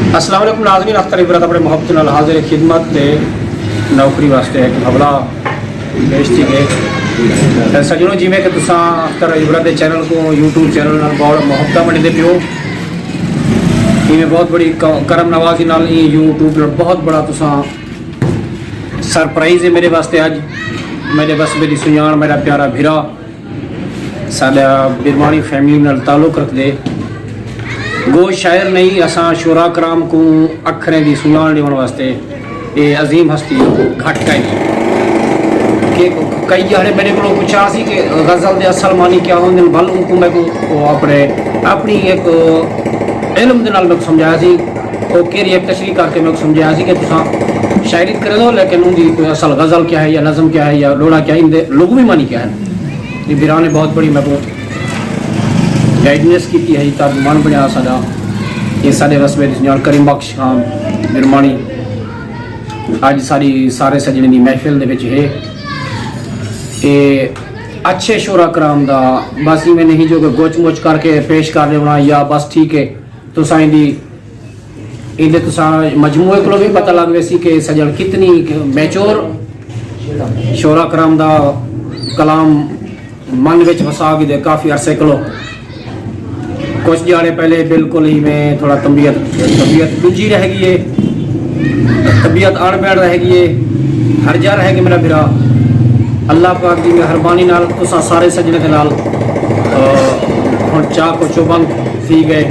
अस्सलाम वालेकुम नाज़रीन, अख्तर इबरत अपने मोहब्बत नाल हाज़िर खिदमत ते नौकरी वास्ते एक हवला बेचती गए सजनों जिमें कि तुसां अख्तर इबरत के चैनल को यूट्यूब चैनल नाल बहुत मोहब्बत बनते पियो। इवें बहुत बड़ी करम नवाजी नाल यूट्यूब नाल बहुत बड़ा तुसां सरप्राइज़ है मेरे वास्ते। अज मेरे बस मेरी सुजान मेरा प्यारा भिरा साडा बिरमानी फैमिली नाल ताल्लुक रखदे गो शायर नहीं असा शुरा कराम को अखरें की सुनान देने वास्ते ये अजीम हस्ती घट कई कि कई जने मेरे को पूछा सी कि गज़ल के असल मानी क्या होंगे भल उनको मैं को अपने अपनी एक इल्म के नाल मैं समझाया सी वो केरी एक तशरीह करके मैं समझाया सी कि तुसा शायरी कर दो लेकिन उनकी कोई असल गज़ल क्या है या नज़म क्या है या लोड़ा क्या है इनके लुग़वी मानी क्या है। ये बिरा ने बहुत बड़ी मैं को गाइडनेस की है तर्जुमान बनया साडा ये साडे रस्मे जनाब करीम बख्श खान बिरमानी अज सारी सारे सजने की महफिल दे विच है ये अच्छे शोरा कराम दा बस इवें नहीं जो कि गोच मोच करके पेश कर देना या बस ठीक है तुसां इंदे तुसां मजमूए को भी पता लग वैसी कि सजन कितनी मैचोर शोरा कराम दा कलाम मन विच वसा गए काफ़ी अरसे को कुछ जाने पहले बिल्कुल ही में थोड़ा तबीयत दूजी रह गई है, तबीयत अणबैठ रह गई है, हर्जा रह गया मेरा बिरा। अल्लाह पाक की मेहरबानी नाल तुसा सारे सजने के नाल हुण चाह को चौबंद थी गए।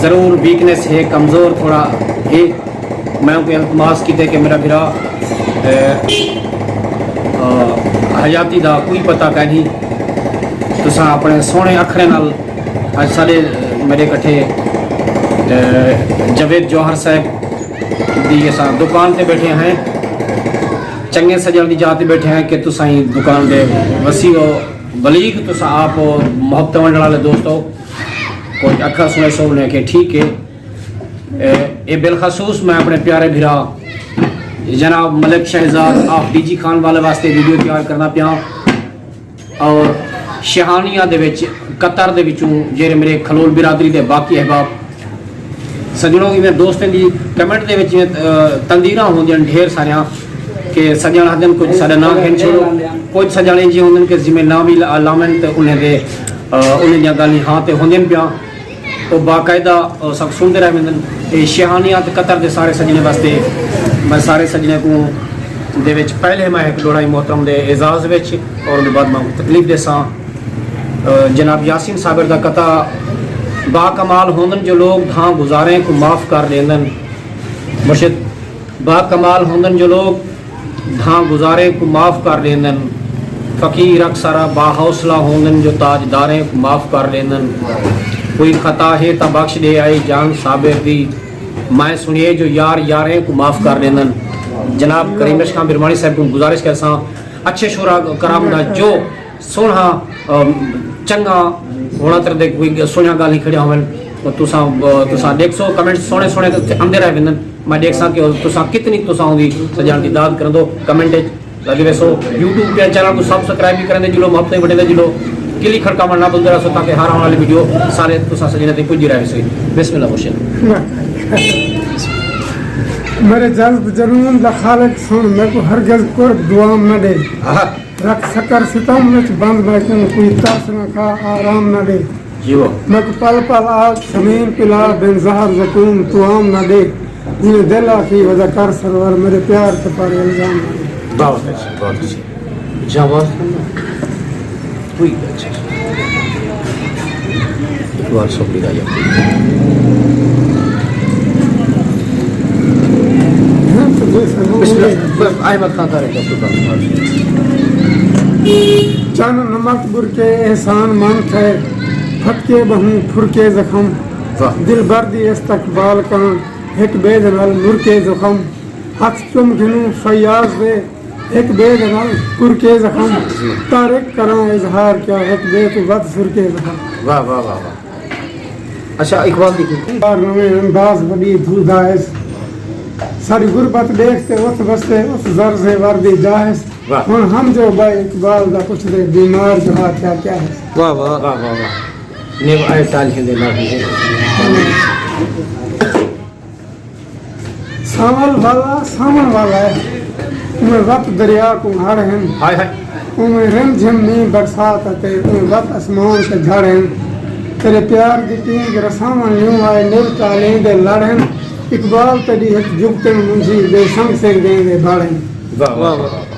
ज़रूर वीकनेस है, कमज़ोर थोड़ा है। मैं उनको इल्तमास किए कि मेरा बिरा हयाती का कोई पता कहीं तुसा अपने सोहने अखरे नाल आज सारे मेरे कट्ठे जवेद जौहर साहब दी दुकान पे बैठे हैं चंगे सजन की जाते बैठे हैं कि तुसा ही दुकान दे वसी बलीग तुसा आप मोहब्बत वंडण वाले दोस्तों कोई अखा सुने सुने कि ठीक है। ये बिलखसूस मैं अपने प्यारे भिरा जनाब मलिक शहजाद आप डीजी खान वाले वास्ते वीडियो तैयार करना पिया और शहानिया दे विच कतर दे विचों जेरे मेरे खलोल बिरादरी दे बाकी अहबाब सजनों की मेरे दोस्तों की कमेंट दे विच तंदीरां होंदियां ढेर सारियां कि सजन हदन कुछ साडा नाम खेन छोड़ो कुछ सजने जी होंदन कि जिमें नाम भी लामन ते उन्हें दे उन्हें दियां गाली हाँ ते होंदियां पिया वो बाकायदा सब सुनते रह वेंदन। ये शहानिया ते कतर दे सारे सजने वास्ते मैं सारे सजने को दे विच पहले मैं एक लोड़ाई मोहतरम दे एजाज़ विच और उनके बाद मैं तकलीफ देसा जनाब यासीन साबिर दा कथा बाकमाल होंदन जो लोग धां गुजारे को माफ़ कर लेंदन। मुर्शिद बाकमाल होंदन जो लोग धां गुजारे को माफ़ कर लेंदन। फ़कीर अक्सरा बाहौसला होंदन जो ताजदारें को माफ़ कर लेंदन। कोई ख़ता है तो बख्श दे आई जान साबिर दी मैं सुनिए जो यार यारें को माफ़ कर लेंदन। जनाब करीम खान बिरमानी साहब को गुजारिश कर अच्छे शोरा कराम दा जो सोना चंगा होना तरह कोई सोनिया गाल नहीं खड़िया हो तुसा देख सो कमेंट सोने सोने आंदे रह वेंदन। मैं देख सा कि तुसा कितनी तुसा उनकी सजान की दाद कर दो कमेंट लगे वैसो यूट्यूब के चैनल को सब्सक्राइब भी करें जिलो मोहब्बत बटे दे जिलो किली खड़का ना बोलते रहो ताकि हर आने वाली वीडियो सारे तुसा सजने तक पुजी रहे सही। बिस्मिल्लाह मुर्शिद मेरे जज्ब जनून दा खालिक सुन मैं को हरगिज़ को दुआ न दे रख सकर सितम में बंद मैं कोई तास न खा आराम न दे जीवो मैं को पल पल आग समीन पिला बेनज़हर ज़कून तुआम न दे ये दिल आखी वजह कर सरवर मेरे प्यार के पर इल्जाम न दे। बहुत अच्छी जवाब कोई अच्छा बात सब लिखा अहमद खान चन नमक बुर के एहसान मन थे फटके बहू फुरके जख्म दिल बर्दी इस्तकबाल कर एक बेद नल मुरके जख्म हथ चुम घिनू फयाज दे एक बेद नल पुरके जख्म तारिक करा इजहार क्या एक बेद वद सुरके जख्म। वाह वाह वाह वाह। अच्छा इकबाल देखिए नवे अंदाज बड़ी धूदाइस सारी गुरबत देखते उस बसते उस जर से वर्दी जाहिस हुन हम जो भाई इकबाल दा कुछ दे बीमार जो हाथ क्या है। वाह वाह वाह वाह वाह ने आए ताल हिंदे ना सावल वाला सावन वाला है, उमें वत दरिया को हड़ हैं, हाय हाय उमें रिम झिम नी बरसात आते, उमें वत आसमान से झड़ हैं। तेरे प्यार की टींग रसावन यूं आए नील काले दे लड़ हैं। इकबाल तड़ी हक जुगते मुंशी बेसंग से गेंदे भाड़ हैं। वाह वाह वाह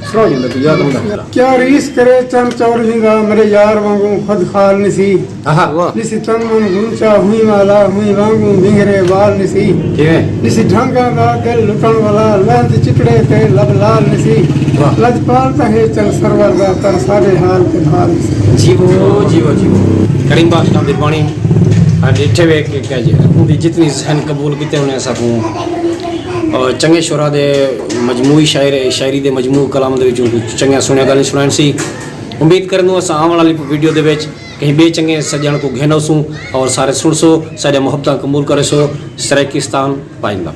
सुनो जी तो याद होगा क्या रीस करे चंद चौरहिंगा मेरे यार वांगू खुद खाल निसी, आहा निसी तन मन गुंचा हुई वाला हुई वांगू भिंगरे बाल निसी, ठीक है निसी ढंगा दा दिल लुटन वाला लंद चिकड़े ते लब लाल निसी, वाह। लजपाल तहे चल सरवर दा कर सारे हाल के भाल निसी। जीवो जीवो जीवो करीम बादशाह दी बाणी डिठे वे के कह जे उनकी जितनी जहन कबूल किते उन्हें सकूं और चंगे शुरा दे मजमूई शायरी दे मजमू कलाम दे विचों चंगे सुने गल सुनाण सी। उम्मीद करनू असां आवन वाली वीडियो दे विच कहीं बे चंगे सजण को घेनोसूं और सारे सुनसो सारे मोहब्बतां कबूल करेसो। सराइकिस्तान पाइंदा।